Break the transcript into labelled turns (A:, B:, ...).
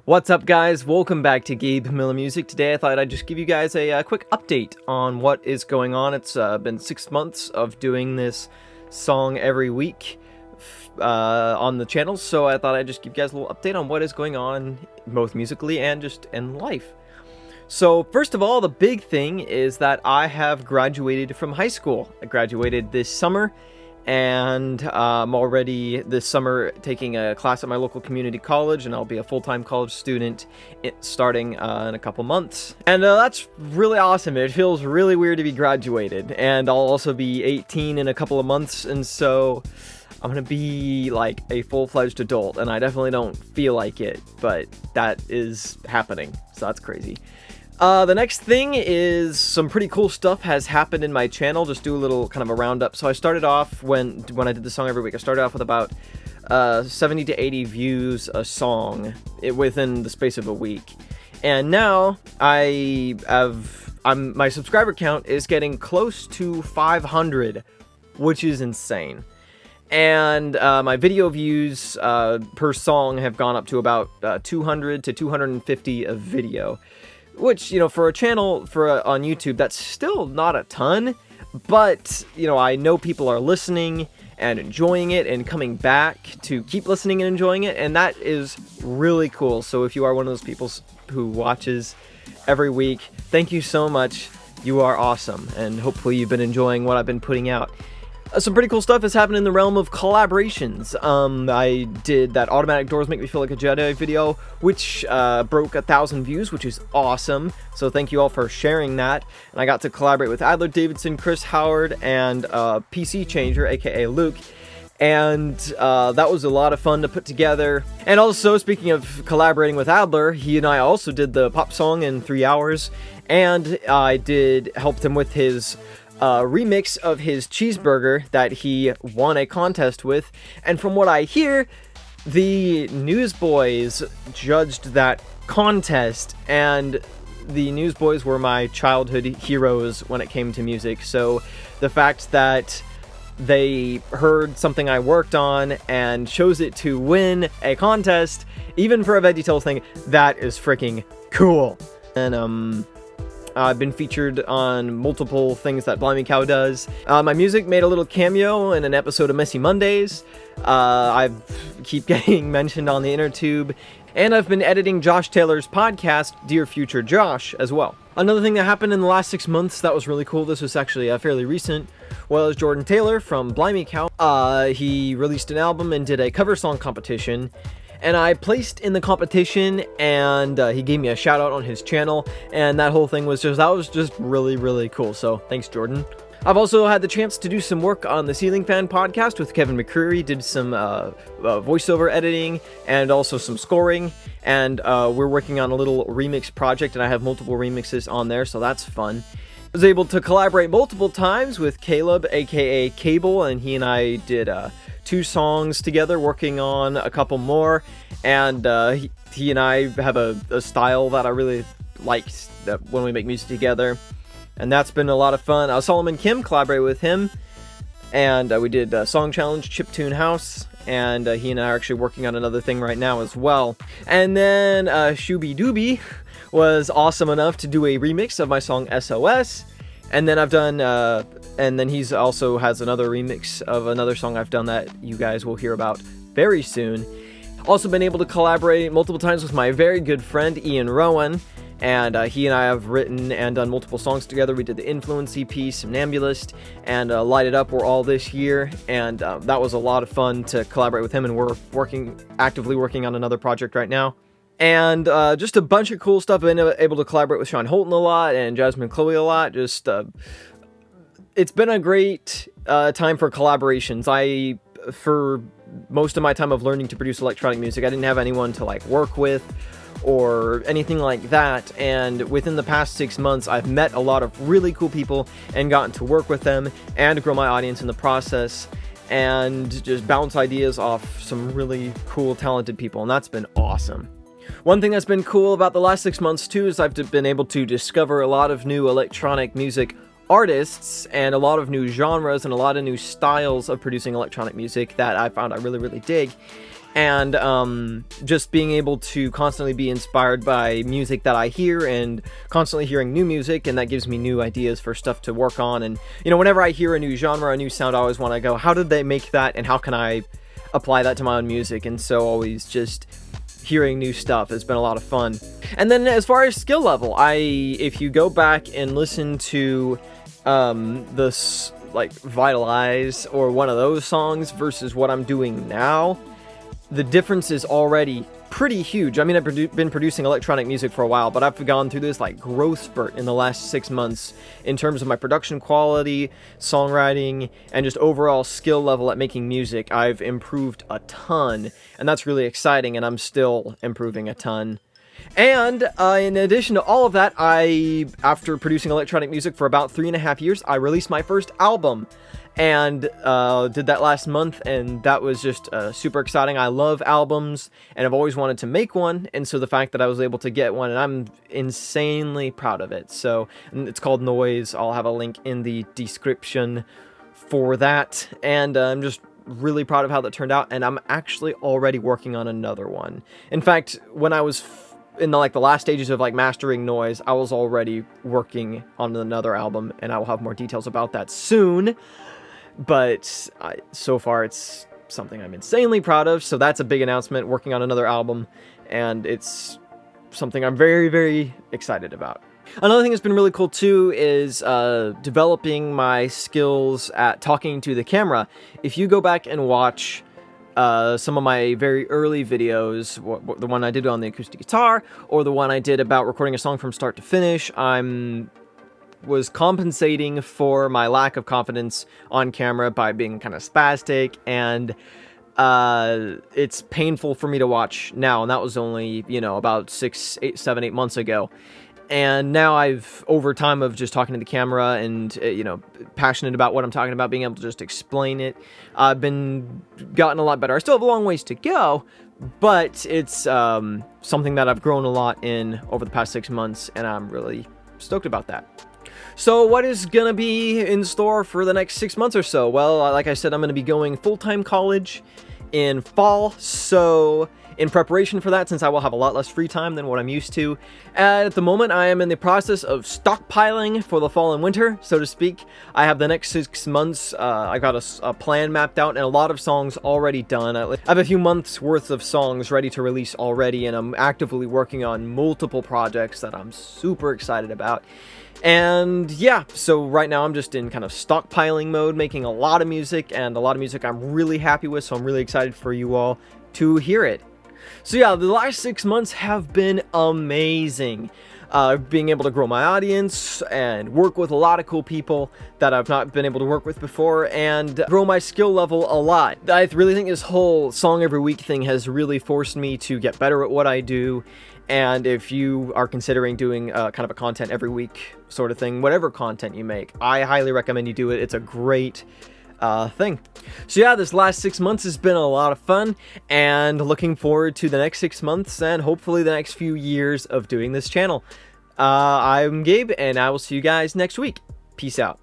A: What's up, guys? Welcome back to Gabe Music. Today I thought I'd just give you guys a quick update on what is going on. It's been 6 months of doing this song every week on the channel, so I thought I'd just give you guys a little update on what is going on, both musically and just in life. So first of all, the big thing is that I have graduated from high school. I graduated this summer, and I'm already this summer taking a class at my local community college, and I'll be a full-time college student starting in a couple months. And that's really awesome. It feels really weird to be graduated, and I'll also be 18 in a couple of months, and so I'm gonna be like a full-fledged adult, and I definitely don't feel like it, but that is happening, so that's crazy. The next thing is some pretty cool stuff has happened in my channel. Just do a little kind of a roundup. So I started off when I did the song every week, I started off with about 70 to 80 views a song within the space of a week. And now my subscriber count is getting close to 500, which is insane. And my video views per song have gone up to about 200 to 250 a video. Which, you know, for a channel on YouTube, that's still not a ton, but, you know, I know people are listening and enjoying it and coming back to keep listening and enjoying it, and that is really cool. So if you are one of those people who watches every week, thank you so much. You are awesome, and hopefully you've been enjoying what I've been putting out. Some pretty cool stuff has happened in the realm of collaborations. I did that Automatic Doors Make Me Feel Like a Jedi video, which broke 1,000 views, which is awesome. So thank you all for sharing that. And I got to collaborate with Adler Davidson, Chris Howard, and PC Changer, aka Luke. And that was a lot of fun to put together. And also, speaking of collaborating with Adler, he and I also did the pop song in 3 hours. And I helped him with his remix of his cheeseburger that he won a contest with, and from what I hear, the Newsboys judged that contest, and the Newsboys were my childhood heroes when it came to music. So the fact that they heard something I worked on and chose it to win a contest, even for a VeggieTales thing, that is freaking cool. And I've been featured on multiple things that Blimey Cow does. My music made a little cameo in an episode of Messy Mondays. I keep getting mentioned on the inner tube. And I've been editing Josh Taylor's podcast, Dear Future Josh, as well. Another thing that happened in the last 6 months that was really cool, this was actually fairly recent, was Jordan Taylor from Blimey Cow. He released an album and did a cover song competition. And I placed in the competition, and he gave me a shout out on his channel, and that whole thing was just really, really cool. So thanks, Jordan. I've also had the chance to do some work on the Ceiling Fan podcast with Kevin McCreary, did some voiceover editing and also some scoring, and we're working on a little remix project, and I have multiple remixes on there, so that's fun. I was able to collaborate multiple times with Caleb, aka Cable, and he and I did 2 songs together, working on a couple more, and he and I have a style that I really like when we make music together, and that's been a lot of fun. Solomon Kim collaborated with him, and we did Song Challenge, Chiptune House, and he and I are actually working on another thing right now as well. And then Shooby Dooby was awesome enough to do a remix of my song SOS. And then I've done, and then he's also has another remix of another song I've done that you guys will hear about very soon. Also been able to collaborate multiple times with my very good friend Ian Rowan, and he and I have written and done multiple songs together. We did the Influence EP, Somnambulist, and Light It Up were all this year, and that was a lot of fun to collaborate with him, and we're actively working on another project right now. And just a bunch of cool stuff. I've been able to collaborate with Sean Holton a lot and Jasmine Chloe a lot. Just it's been a great time for collaborations. For most of my time of learning to produce electronic music, I didn't have anyone to like work with or anything like that. And within the past 6 months, I've met a lot of really cool people and gotten to work with them and grow my audience in the process, and just bounce ideas off some really cool, talented people. And that's been awesome. One thing that's been cool about the last 6 months too is I've been able to discover a lot of new electronic music artists and a lot of new genres and a lot of new styles of producing electronic music that I found I really, really dig. and just being able to constantly be inspired by music that I hear and constantly hearing new music, and that gives me new ideas for stuff to work on. And whenever I hear a new genre, a new sound, I always want to go, how did they make that, and how can I apply that to my own music? And so always just hearing new stuff has been a lot of fun. And then as far as skill level, if you go back and listen to this like Vitalize or one of those songs versus what I'm doing now, the difference is already pretty huge. I mean, I've been producing electronic music for a while, but I've gone through this like growth spurt in the last 6 months in terms of my production quality, songwriting, and just overall skill level at making music. I've improved a ton, and that's really exciting, and I'm still improving a ton. And in addition to all of that, after producing electronic music for about 3.5 years, I released my first album. And did that last month, and that was just super exciting. I love albums, and I've always wanted to make one, and so the fact that I was able to get one, and I'm insanely proud of it. So it's called Noise. I'll have a link in the description for that, and I'm just really proud of how that turned out, and I'm actually already working on another one. In fact, when I was in the last stages of mastering Noise, I was already working on another album, and I will have more details about that soon. But so far it's something I'm insanely proud of, so that's a big announcement, working on another album, and it's something I'm very, very excited about. Another thing that's been really cool too is developing my skills at talking to the camera. If you go back and watch some of my very early videos, the one I did on the acoustic guitar, or the one I did about recording a song from start to finish, was compensating for my lack of confidence on camera by being kind of spastic, and it's painful for me to watch now, and that was only, about 6, 8, 7, 8 months ago. And now over time of just talking to the camera and, passionate about what I'm talking about, being able to just explain it, I've gotten a lot better. I still have a long ways to go, but it's something that I've grown a lot in over the past 6 months, and I'm really stoked about that. So what is going to be in store for the next 6 months or so? Well, like I said, I'm going to be going full-time college in fall, so in preparation for that, since I will have a lot less free time than what I'm used to, at the moment I am in the process of stockpiling for the fall and winter, so to speak. I have the next 6 months, I got a plan mapped out and a lot of songs already done. I have a few months worth of songs ready to release already, and I'm actively working on multiple projects that I'm super excited about. And yeah, so right now I'm just in kind of stockpiling mode, making a lot of music, and a lot of music I'm really happy with, so I'm really excited for you all to hear it. So yeah, the last 6 months have been amazing. Being able to grow my audience and work with a lot of cool people that I've not been able to work with before, and grow my skill level a lot. I really think this whole song every week thing has really forced me to get better at what I do. And if you are considering doing kind of a content every week sort of thing, whatever content you make, I highly recommend you do it. It's a great thing. So yeah, this last 6 months has been a lot of fun, and looking forward to the next 6 months and hopefully the next few years of doing this channel. I'm Gabe, and I will see you guys next week. Peace out.